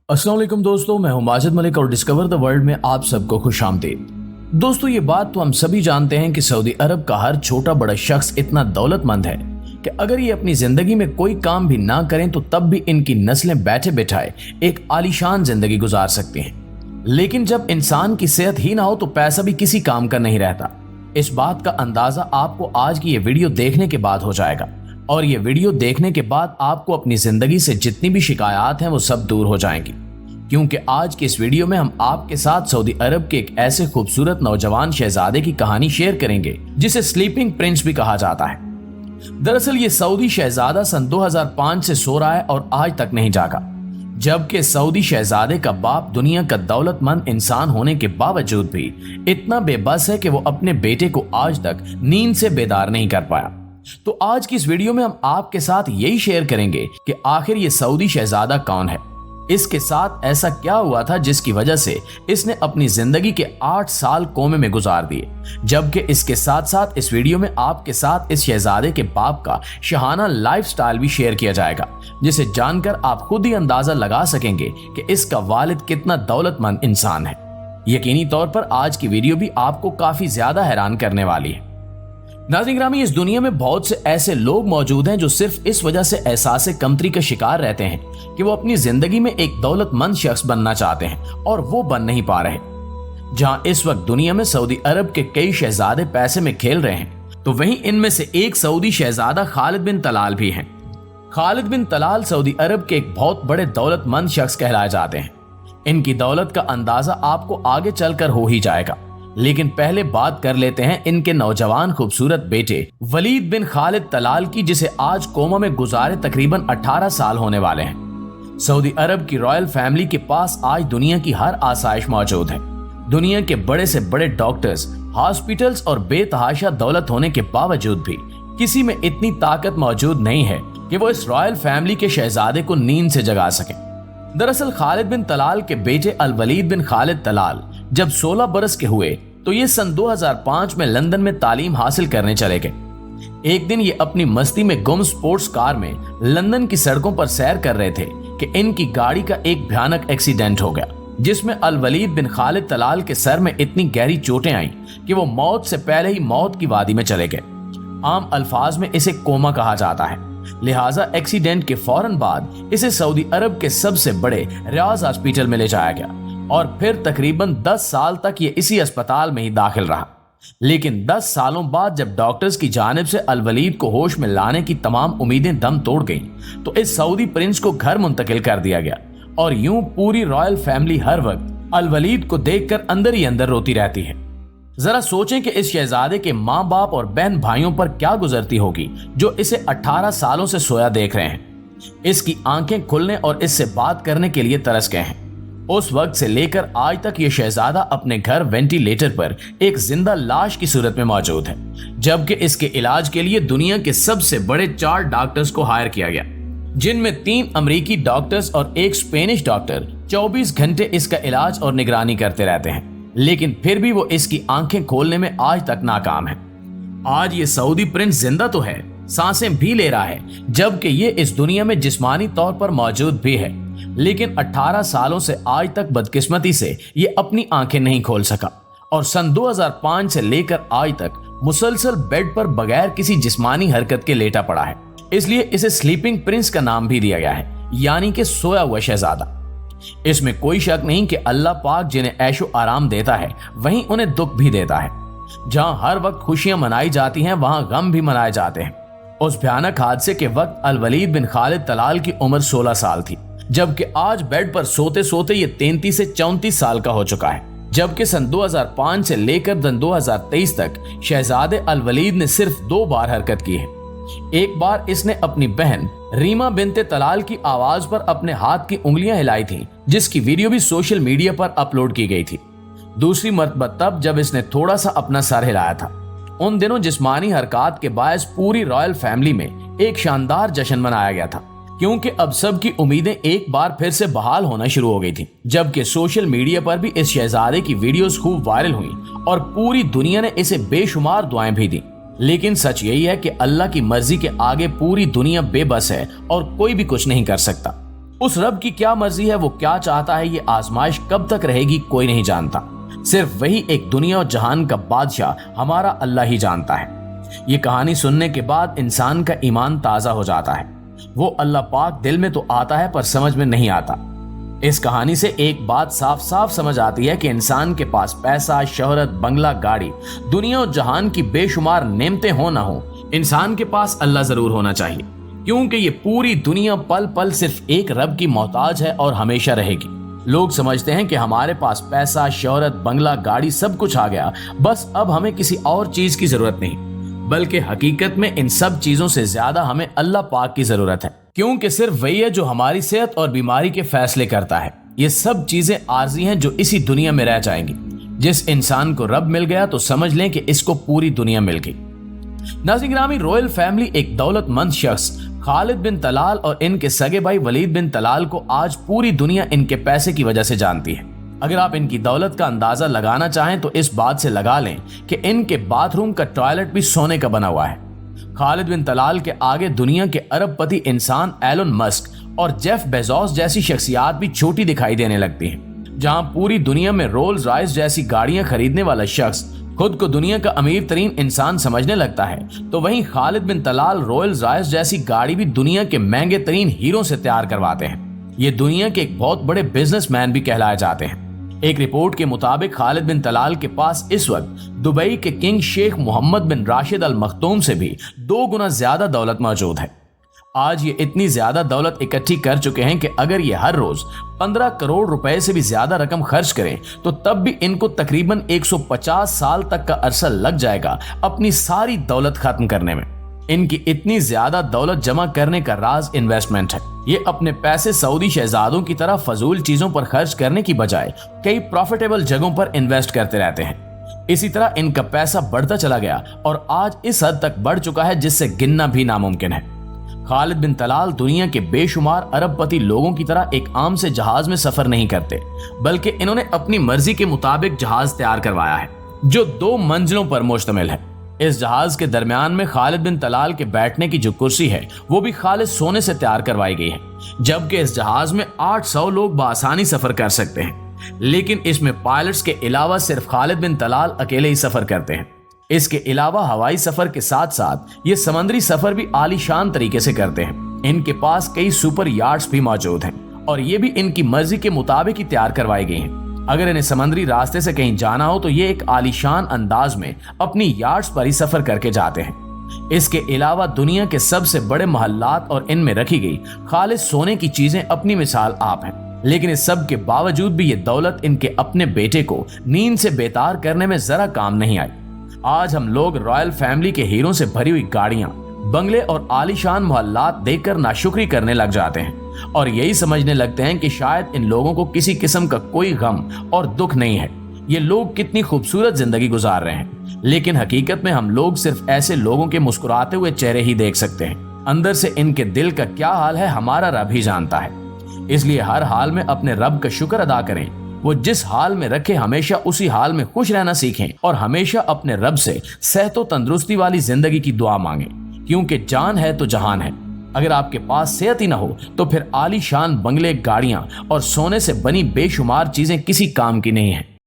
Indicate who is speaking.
Speaker 1: अस्सलाम वालेकुम दोस्तों, मैं हूं माजिद मलिक और डिस्कवर द वर्ल्ड में आप सबको खुश आमदीद। दोस्तों, ये बात तो हम सभी जानते हैं कि सऊदी अरब का हर छोटा बड़ा शख्स इतना दौलतमंद है कि अगर ये अपनी जिंदगी में कोई काम भी ना करें तो तब भी इनकी नस्लें बैठे बैठाए एक आलीशान जिंदगी गुजार सकती हैं। लेकिन जब इंसान की सेहत ही ना हो तो पैसा भी किसी काम का नहीं रहता। इस बात का अंदाजा आपको आज की ये वीडियो देखने के बाद हो जाएगा और ये वीडियो देखने के बाद आपको अपनी जिंदगी से जितनी भी शिकायत हैं वो सब दूर हो जाएंगी, क्योंकि आज की इस वीडियो में हम आपके साथ सऊदी अरब के एक ऐसे खूबसूरत नौजवान शहजादे की कहानी शेयर करेंगे जिसे स्लीपिंग प्रिंस भी कहा जाता है। दरअसल ये सऊदी शहजादा सन 2005 से सो रहा है और आज तक नहीं जागा, जबकि सऊदी शहजादे का बाप दुनिया का दौलतमंद इंसान होने के बावजूद भी इतना बेबस है कि वो अपने बेटे को आज तक नींद से बेदार नहीं कर पाया। तो आज की इस वीडियो में हम आपके साथ यही शेयर करेंगे कि आखिर ये सऊदी शहजादा कौन है, इसके साथ ऐसा क्या हुआ था जिसकी वजह से इसने अपनी जिंदगी के 8 साल कोमे में गुजार दिए। जबकि इसके साथ साथ इस वीडियो में आपके साथ इस शहजादे के बाप का शहाना लाइफस्टाइल भी शेयर किया जाएगा, जिसे जानकर आप खुद ही अंदाजा लगा सकेंगे कि इसका वालिद कितना दौलतमंद इंसान है। यकीनी तौर पर आज की वीडियो भी आपको काफी ज्यादा हैरान करने वाली है। नाज़रीन ग्रामी, इस दुनिया में बहुत से ऐसे लोग मौजूद हैं जो सिर्फ इस वजह से एहसास कमतरी का शिकार रहते हैं कि वो अपनी जिंदगी में एक दौलतमंद शख्स बनना चाहते हैं और वो बन नहीं पा रहे। जहां इस वक्त दुनिया में सऊदी अरब के कई शहजादे पैसे में खेल रहे हैं, तो वहीं इनमें से एक सऊदी शहजादा खालिद बिन तलाल भी हैं। खालिद बिन तलाल सऊदी अरब के एक बहुत बड़े दौलतमंद शख्स कहलाए जाते हैं। इनकी दौलत का अंदाजा आपको आगे चलकर हो ही जाएगा, लेकिन पहले बात कर लेते हैं इनके नौजवान खूबसूरत बेटे वलीद बिन खालिद तलाल की, जिसे आज कोमा में गुजारे तकरीबन 18 साल होने वाले हैं। सऊदी अरब की रॉयल फैमिली के पास आज दुनिया की हर आसाइश मौजूद है। दुनिया के बड़े से बड़े डॉक्टर्स, हॉस्पिटल्स और बेतहाशा दौलत होने के बावजूद भी किसी में इतनी ताकत मौजूद नहीं है कि वो इस रॉयल फैमिली के शहजादे को नींद से जगा सके। दरअसल खालिद बिन तलाल के बेटे अल वलीद बिन खालिद तलाल जब 16 बरस के हुए तो ये सन 2005 में लंदन में तालीम हासिल करने चले गए। एक दिन ये अपनी मस्ती में गुम स्पोर्ट्स कार में लंदन की सड़कों पर सैर कर रहे थे कि इनकी गाड़ी का एक भयानक एक्सीडेंट हो गया, जिसमें अल वलीद बिन खालिद तलाल के सर में इतनी गहरी चोटें आईं कि वो मौत से पहले ही मौत की वादी में चले गए। आम अल्फाज में इसे कोमा कहा जाता है। लिहाजा एक्सीडेंट के फौरन बाद इसे सऊदी अरब के सबसे बड़े रियाज हॉस्पिटल में ले जाया गया और फिर तकरीबन 10 साल तक ये इसी अस्पताल में ही दाखिल रहा। लेकिन 10 सालों बाद जब डॉक्टर्स की जानिब से अल वलीद को होश में लाने की तमाम उम्मीदें दम तोड़ गईं, तो इस सऊदी प्रिंस को घर मुंतकिल कर दिया गया और यूं पूरी रॉयल फैमिली हर वक्त अल वलीद को देखकर अंदर ही अंदर रोती रहती है। जरा सोचें कि इस शहजादे के माँ बाप और बहन भाइयों पर क्या गुजरती होगी जो इसे 18 सालों से सोया देख रहे हैं। इसकी आंखें खुलने और इससे बात करने के लिए तरस गए हैं। उस वक्त से लेकर आज तक ये शहजादा अपने घर वेंटिलेटर पर एक जिंदा लाश की सूरत में मौजूद है, जबकि इसके इलाज के लिए दुनिया के सबसे बड़े 4 डॉक्टर्स को हायर किया गया, जिनमें 3 अमेरिकी डॉक्टर्स और एक स्पेनिश डॉक्टर 24 घंटे इसका इलाज और निगरानी करते रहते हैं। लेकिन फिर भी वो इसकी आंखें खोलने में आज तक नाकाम है। आज ये सऊदी प्रिंस जिंदा तो है, सांसें भी ले रहा है, जबकि ये इस दुनिया में जिस्मानी तौर पर मौजूद भी है, लेकिन 18 सालों से आज तक बदकिस्मती से ये अपनी आंखें नहीं खोल सका और सन 2005 से लेकर आज तक मुसलसल बेड पर बगैर किसी जिस्मानी हरकत के लेटा पड़ा है। इसलिए इसे स्लीपिंग प्रिंस का नाम भी दिया गया है, यानी कि सोया हुआ शहजादा। इसमें कोई शक नहीं कि अल्लाह पाक जिन्हें ऐशो आराम देता है वहीं उन्हें दुख भी देता है। जहां हर वक्त खुशियां मनाई जाती हैं वहां गम भी मनाए जाते हैं। उस भयानक हादसे के वक्त अल वलीद बिन खालिद तलाल की उम्र 16 साल थी, जबकि आज बेड पर सोते सोते ये 33 से 34 साल का हो चुका है। जबकि सन 2005 से लेकर सन 2023 तक शहजादे अल वलीद ने सिर्फ 2 बार हरकत की है। एक बार इसने अपनी बहन रीमा बिनते तलाल की आवाज पर अपने हाथ की उंगलियां हिलाई थी, जिसकी वीडियो भी सोशल मीडिया पर अपलोड की गई थी। दूसरी मर्तबा तब जब इसने थोड़ा सा अपना सर हिलाया था। उन दिनों जिस्मानी हरकत के बायस पूरी रॉयल फैमिली में एक शानदार जश्न मनाया गया था, क्योंकि अब सबकी उम्मीदें एक बार फिर से बहाल होना शुरू हो गई थी। जबकि सोशल मीडिया पर भी इस शहजादे की वीडियोस खूब वायरल हुई और पूरी दुनिया ने इसे बेशुमार दुआएं भी दी। लेकिन सच यही है कि अल्लाह की मर्जी के आगे पूरी दुनिया बेबस है और कोई भी कुछ नहीं कर सकता। उस रब की क्या मर्जी है, वो क्या चाहता है, ये आजमाइश कब तक रहेगी कोई नहीं जानता। सिर्फ वही एक दुनिया और जहान का बादशाह हमारा अल्लाह ही जानता है। ये कहानी सुनने के बाद इंसान का ईमान ताजा हो जाता है। वो अल्लाह पाक दिल में तो आता है पर समझ में नहीं आता। इस कहानी से एक बात साफ साफ समझ आती है कि इंसान के पास पैसा, शोहरत, बंगला, गाड़ी, दुनिया और जहान की बेशुमार नेमतें हो ना हो, इंसान के पास अल्लाह जरूर होना चाहिए, क्योंकि ये पूरी दुनिया पल पल सिर्फ एक रब की मोहताज है और हमेशा रहेगी। लोग समझते हैं कि हमारे पास पैसा, शोहरत, बंगला, गाड़ी सब कुछ आ गया, बस अब हमें किसी और चीज की जरूरत नहीं, बल्कि हकीकत में इन सब चीजों से ज्यादा हमें अल्लाह पाक की जरूरत है, क्योंकि सिर्फ वही है जो हमारी सेहत और बीमारी के फैसले करता है। ये सब चीजें आर्जी हैं जो इसी दुनिया में रह जाएंगी। जिस इंसान को रब मिल गया तो समझ लें कि इसको पूरी दुनिया मिल गई। नाज़रीन गिरामी, रॉयल फैमिली एक दौलतमंद शख्स खालिद बिन तलाल और इनके सगे भाई वलीद बिन तलाल को आज पूरी दुनिया इनके पैसे की वजह से जानती है। अगर आप इनकी दौलत का अंदाजा लगाना चाहें तो इस बात से लगा लें कि इनके बाथरूम का टॉयलेट भी सोने का बना हुआ है। खालिद बिन तलाल के आगे दुनिया के अरबपति इंसान एलन मस्क और जेफ बेजोस जैसी शख्सियात भी छोटी दिखाई देने लगती हैं। जहां पूरी दुनिया में रोल्स रॉयस जैसी गाड़ियां खरीदने वाला शख्स खुद को दुनिया का अमीर तरीन इंसान समझने लगता है, तो वहीं खालिद बिन तलाल रोल्स रॉयस जैसी गाड़ी भी दुनिया के महंगे तरीन हीरो से तैयार करवाते हैं। ये दुनिया के एक बहुत बड़े बिजनेसमैन भी कहलाए जाते हैं। एक रिपोर्ट के मुताबिक खालिद बिन तलाल के पास इस वक्त दुबई के किंग शेख मोहम्मद बिन राशिद अल मखतूम से भी 2 गुना ज्यादा दौलत मौजूद है। आज ये इतनी ज्यादा दौलत इकट्ठी कर चुके हैं कि अगर ये हर रोज 15 करोड़ रुपए से भी ज्यादा रकम खर्च करें तो तब भी इनको तकरीबन 150 साल तक का अरसा लग जाएगा अपनी सारी दौलत खत्म करने में। इनकी इतनी ज्यादा दौलत जमा करने का राज इन्वेस्टमेंट है। ये अपने पैसे सऊदी शहजादों की तरह फजूल चीजों पर खर्च करने की बजाय कई प्रॉफिटेबल जगहों पर इन्वेस्ट करते रहते हैं। इसी तरह इनका पैसा बढ़ता चला गया और आज इस हद तक बढ़ चुका है जिससे गिनना भी नामुमकिन है। खालिद बिन तलाल दुनिया के बेशुमार अरबपति लोगों की तरह एक आम से जहाज में सफर नहीं करते, बल्कि इन्होंने अपनी मर्जी के मुताबिक जहाज तैयार करवाया है जो 2 मंजिलों पर मुश्तमिल है। इस जहाज के दरमियान में खालिद बिन तलाल के बैठने की जो कुर्सी है वो भी खालिद सोने से तैयार करवाई गई है, जबकि इस जहाज में 800 लोग बआसानी सफर कर सकते हैं। लेकिन इसमें पायलट्स के अलावा सिर्फ खालिद बिन तलाल अकेले ही सफर करते हैं। इसके अलावा हवाई सफर के साथ साथ ये समंदरी सफर भी आलीशान तरीके से करते हैं। इनके पास कई सुपर यार्ड्स भी मौजूद हैं और ये भी इनकी मर्जी के मुताबिक ही तैयार करवाई गई हैं। अगर इन्हें समंदरी रास्ते से कहीं जाना हो तो ये एक आलीशान अंदाज में अपनी यार्ड्स पर ही सफर करके जाते हैं। इसके अलावा दुनिया के सबसे बड़े महल्लात और इनमें रखी गई खालिद सोने की चीजें अपनी मिसाल आप हैं। लेकिन इस सब के बावजूद भी ये दौलत इनके अपने बेटे को नींद से बेतार करने में जरा काम नहीं आई। आज हम लोग रॉयल फैमिली के हीरो से भरी हुई गाड़ियां, बंगले और आलीशान मोहल्लात देखकर नाशुक्री करने लग जाते हैं और यही समझने लगते हैं कि शायद इन लोगों को किसी किस्म का कोई गम और दुख नहीं है। ये लोग कितनी खूबसूरत जिंदगी गुजार रहे हैं, लेकिन हकीकत में हम लोग सिर्फ ऐसे लोगों के मुस्कुराते हुए चेहरे ही देख सकते हैं। अंदर से इनके दिल का क्या हाल है हमारा रब ही जानता है। इसलिए हर हाल में अपने रब का शुक्र अदा करें। वो जिस हाल में रखे हमेशा उसी हाल में खुश रहना सीखें और हमेशा अपने रब से सेहत और तंदुरुस्ती वाली जिंदगी की दुआ मांगें, क्योंकि जान है तो जहान है। अगर आपके पास सेहत ही ना हो तो फिर आलीशान बंगले, गाड़ियां और सोने से बनी बेशुमार चीजें किसी काम की नहीं है।